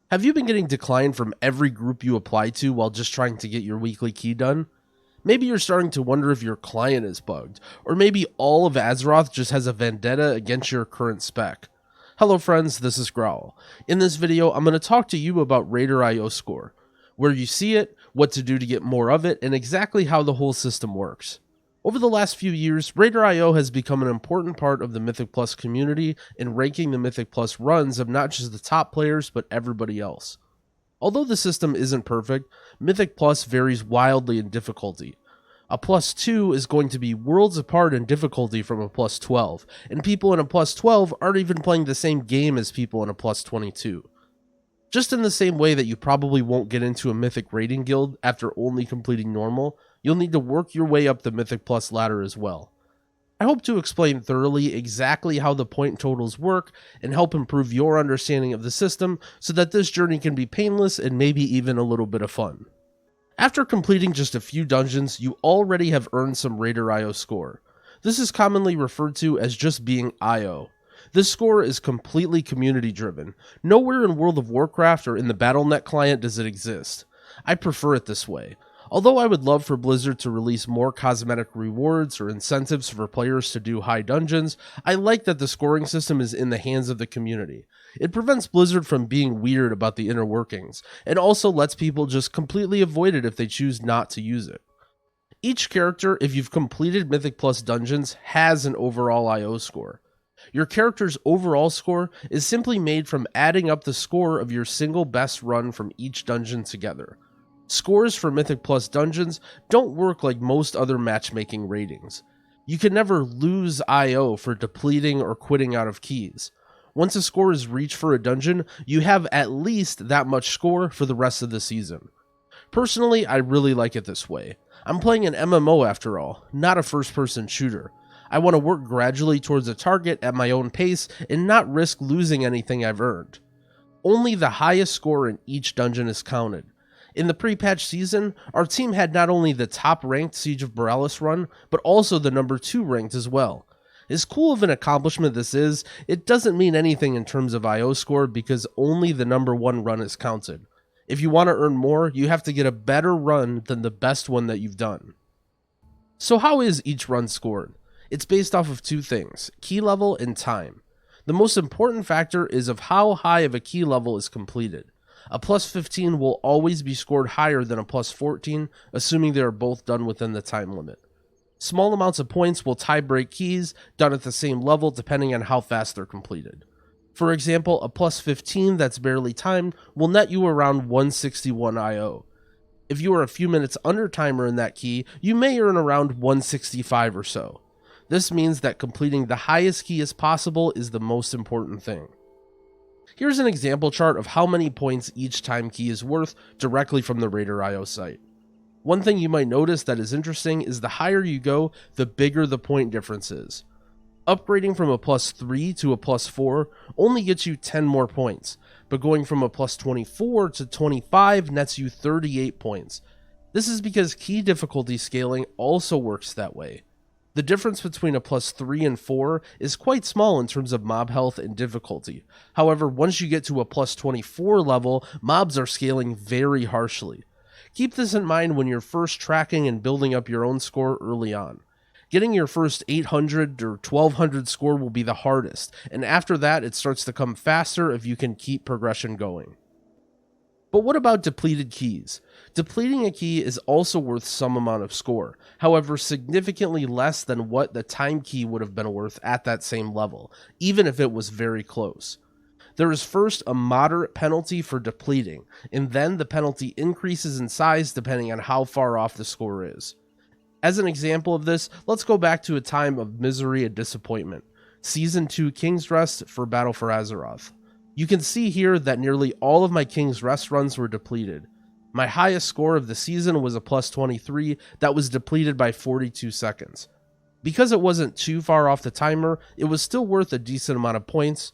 Have you been getting declined from every group you apply to while just trying to get your weekly key done? Maybe you're starting to wonder if your client is bugged, or maybe all of Azeroth just has a vendetta against your current spec. Hello friends, this is Growl. In this video, I'm going to talk to you about Raider IO score, where you see it, what to do to get more of it, and exactly how the whole system works. Over the last few years, Raider IO has become an important part of the Mythic Plus community in ranking the Mythic Plus runs of not just the top players, but everybody else. Although the system isn't perfect, Mythic Plus varies wildly in difficulty. A plus 2 is going to be worlds apart in difficulty from a plus 12, and people in a plus 12 aren't even playing the same game as people in a plus 22. Just in the same way that you probably won't get into a Mythic raiding guild after only completing normal, you'll need to work your way up the Mythic Plus ladder as well. I hope to explain thoroughly exactly how the point totals work and help improve your understanding of the system so that this journey can be painless and maybe even a little bit of fun. After completing just a few dungeons, you already have earned some Raider IO score. This is commonly referred to as just being IO. This score is completely community driven. Nowhere in World of Warcraft or in the Battle.net client does it exist. I prefer it this way. Although I would love for Blizzard to release more cosmetic rewards or incentives for players to do high dungeons, I like that the scoring system is in the hands of the community. It prevents Blizzard from being weird about the inner workings, and also lets people just completely avoid it if they choose not to use it. Each character, if you've completed Mythic Plus dungeons, has an overall IO score. Your character's overall score is simply made from adding up the score of your single best run from each dungeon together. Scores for Mythic Plus dungeons don't work like most other matchmaking ratings. You can never lose IO for depleting or quitting out of keys. Once a score is reached for a dungeon, you have at least that much score for the rest of the season. Personally, I really like it this way. I'm playing an MMO after all, not a first-person shooter. I want to work gradually towards a target at my own pace and not risk losing anything I've earned. Only the highest score in each dungeon is counted. In the pre-patch season, our team had not only the top-ranked Siege of Borealis run, but also the number 2 ranked as well. As cool of an accomplishment this is, it doesn't mean anything in terms of IO score because only the number 1 run is counted. If you want to earn more, you have to get a better run than the best one that you've done. So how is each run scored? It's based off of 2 things, key level and time. The most important factor is of how high of a key level is completed. A plus 15 will always be scored higher than a plus 14, assuming they are both done within the time limit. Small amounts of points will tie-break keys done at the same level depending on how fast they're completed. For example, a plus 15 that's barely timed will net you around 161 IO. If you are a few minutes under timer in that key, you may earn around 165 or so. This means that completing the highest key as possible is the most important thing. Here's an example chart of how many points each time key is worth directly from the Raider IO site. One thing you might notice that is interesting is the higher you go, the bigger the point difference is. Upgrading from a plus 3 to a plus 4 only gets you 10 more points, but going from a plus 24 to 25 nets you 38 points. This is because key difficulty scaling also works that way. The difference between a plus 3 and 4 is quite small in terms of mob health and difficulty. However, once you get to a plus 24 level, mobs are scaling very harshly. Keep this in mind when you're first tracking and building up your own score early on. Getting your first 800 or 1200 score will be the hardest, and after that it starts to come faster if you can keep progression going. But what about depleted keys? Depleting a key is also worth some amount of score, however significantly less than what the time key would have been worth at that same level, even if it was very close. There is first a moderate penalty for depleting, and then the penalty increases in size depending on how far off the score is. As an example of this, let's go back to a time of misery and disappointment, Season 2 King's Rest for Battle for Azeroth. You can see here that nearly all of my King's Rest runs were depleted. My highest score of the season was a plus 23 that was depleted by 42 seconds. Because it wasn't too far off the timer, it was still worth a decent amount of points.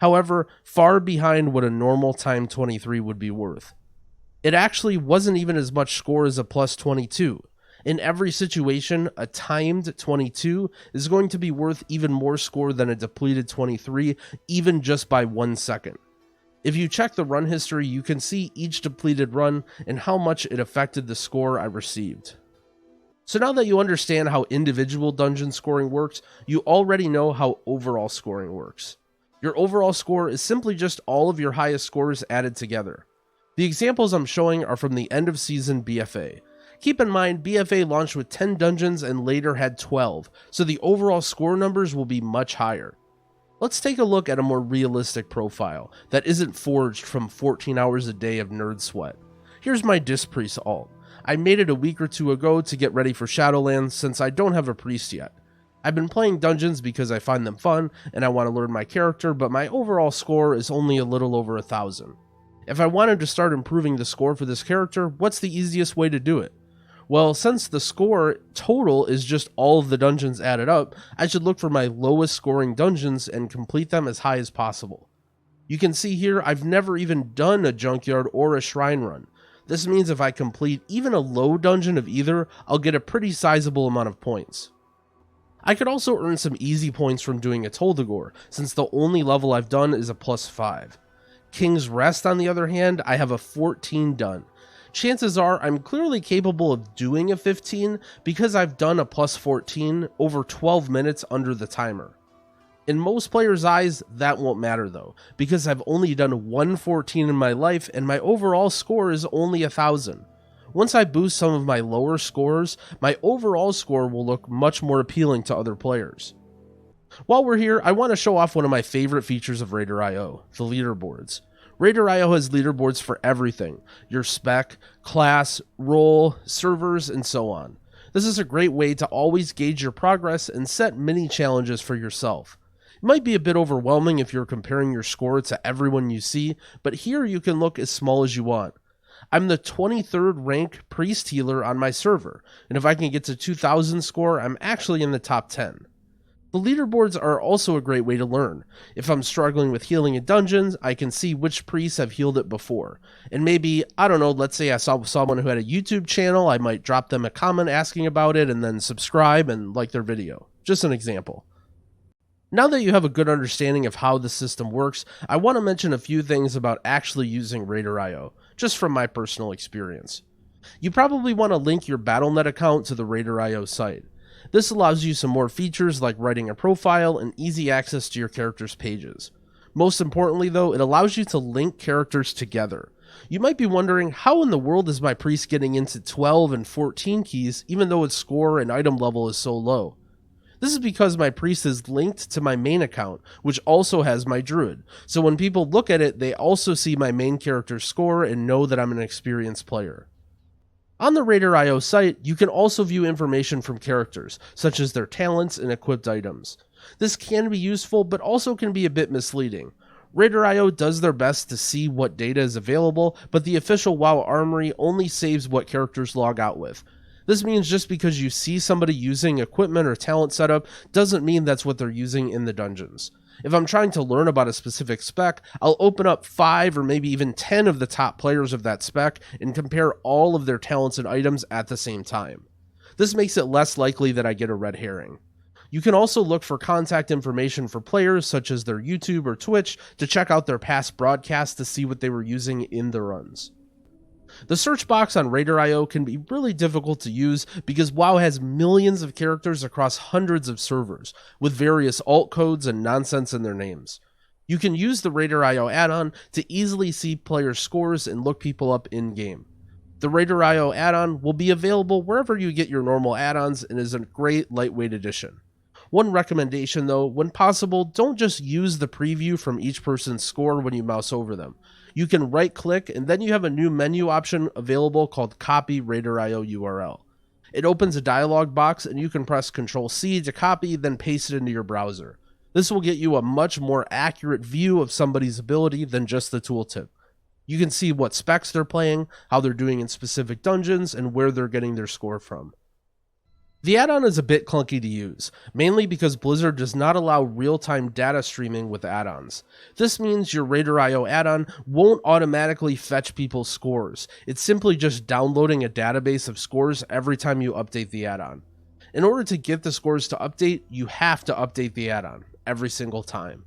However, far behind what a normal time 23 would be worth. It actually wasn't even as much score as a plus 22. In every situation, a timed 22 is going to be worth even more score than a depleted 23, even just by 1 second. If you check the run history, you can see each depleted run and how much it affected the score I received. So now that you understand how individual dungeon scoring works, you already know how overall scoring works. Your overall score is simply just all of your highest scores added together. The examples I'm showing are from the end of season BFA. Keep in mind, BFA launched with 10 dungeons and later had 12, so the overall score numbers will be much higher. Let's take a look at a more realistic profile that isn't forged from 14 hours a day of nerd sweat. Here's my Disc Priest alt. I made it a week or two ago to get ready for Shadowlands since I don't have a priest yet. I've been playing dungeons because I find them fun and I want to learn my character, but my overall score is only a little over 1,000. If I wanted to start improving the score for this character, what's the easiest way to do it? Well, since the score total is just all of the dungeons added up, I should look for my lowest scoring dungeons and complete them as high as possible. You can see here I've never even done a junkyard or a shrine run. This means if I complete even a low dungeon of either, I'll get a pretty sizable amount of points. I could also earn some easy points from doing a Toldagor, since the only level I've done is a +5. King's Rest, on the other hand, I have a 14 done. Chances are I'm clearly capable of doing a 15 because I've done a +14 over 12 minutes under the timer. In most players' eyes, that won't matter though, because I've only done 114 in my life and my overall score is only 1,000. Once I boost some of my lower scores, my overall score will look much more appealing to other players. While we're here, I want to show off one of my favorite features of Raider.io, the leaderboards. Raider.io has leaderboards for everything, your spec, class, role, servers, and so on. This is a great way to always gauge your progress and set mini challenges for yourself. It might be a bit overwhelming if you're comparing your score to everyone you see, but here you can look as small as you want. I'm the 23rd rank priest healer on my server, and if I can get to 2,000 score, I'm actually in the top 10. The leaderboards are also a great way to learn. If I'm struggling with healing in dungeons, I can see which priests have healed it before. And maybe, I don't know, let's say I saw someone who had a YouTube channel, I might drop them a comment asking about it and then subscribe and like their video. Just an example. Now that you have a good understanding of how the system works, I want to mention a few things about actually using Raider.io, just from my personal experience. You probably want to link your Battle.net account to the Raider.io site. This allows you some more features like writing a profile and easy access to your character's pages. Most importantly though, it allows you to link characters together. You might be wondering, how in the world is my priest getting into 12 and 14 keys even though its score and item level is so low? This is because my priest is linked to my main account, which also has my druid, so when people look at it, they also see my main character's score and know that I'm an experienced player. On the Raider.io site, you can also view information from characters, such as their talents and equipped items. This can be useful, but also can be a bit misleading. Raider.io does their best to see what data is available, but the official WoW Armory only saves what characters log out with. This means just because you see somebody using equipment or talent setup doesn't mean that's what they're using in the dungeons. If I'm trying to learn about a specific spec, I'll open up 5 or maybe even 10 of the top players of that spec and compare all of their talents and items at the same time. This makes it less likely that I get a red herring. You can also look for contact information for players such as their YouTube or Twitch to check out their past broadcasts to see what they were using in the runs. The search box on Raider.io can be really difficult to use because WoW has millions of characters across hundreds of servers, with various alt codes and nonsense in their names. You can use the Raider.io add-on to easily see players' scores and look people up in-game. The Raider.io add-on will be available wherever you get your normal add-ons and is a great lightweight addition. One recommendation though, when possible, don't just use the preview from each person's score when you mouse over them. You can right click and then you have a new menu option available called Copy Raider.io URL. It opens a dialog box and you can press Ctrl+C to copy, then paste it into your browser. This will get you a much more accurate view of somebody's ability than just the tooltip. You can see what specs they're playing, how they're doing in specific dungeons, and where they're getting their score from. The add-on is a bit clunky to use, mainly because Blizzard does not allow real-time data streaming with add-ons. This means your Raider.io add-on won't automatically fetch people's scores. It's simply just downloading a database of scores every time you update the add-on. In order to get the scores to update, you have to update the add-on every single time.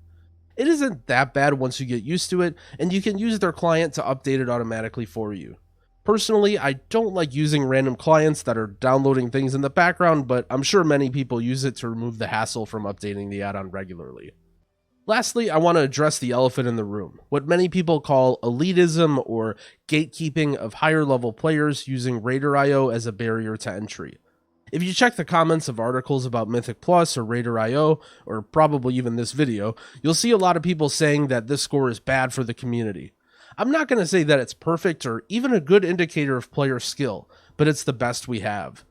It isn't that bad once you get used to it, and you can use their client to update it automatically for you. Personally, I don't like using random clients that are downloading things in the background, but I'm sure many people use it to remove the hassle from updating the add-on regularly. Lastly, I want to address the elephant in the room, what many people call elitism or gatekeeping of higher level players using Raider.io as a barrier to entry. If you check the comments of articles about Mythic Plus or Raider.io, or probably even this video, you'll see a lot of people saying that this score is bad for the community. I'm not going to say that it's perfect or even a good indicator of player skill, but it's the best we have.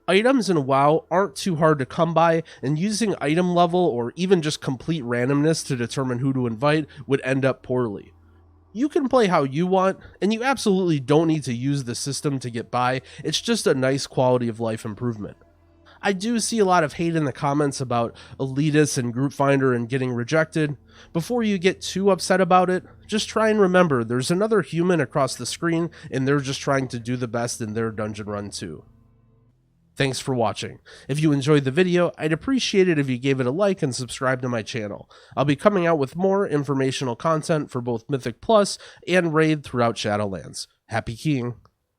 Items in WoW aren't too hard to come by, and using item level or even just complete randomness to determine who to invite would end up poorly. You can play how you want, and you absolutely don't need to use the system to get by. It's just a nice quality of life improvement. I do see a lot of hate in the comments about elitists and group finder and getting rejected. Before you get too upset about it, just try and remember there's another human across the screen and they're just trying to do the best in their dungeon run too. Thanks for watching. If you enjoyed the video, I'd appreciate it if you gave it a like and subscribe to my channel. I'll be coming out with more informational content for both Mythic Plus and Raid throughout Shadowlands. Happy keying!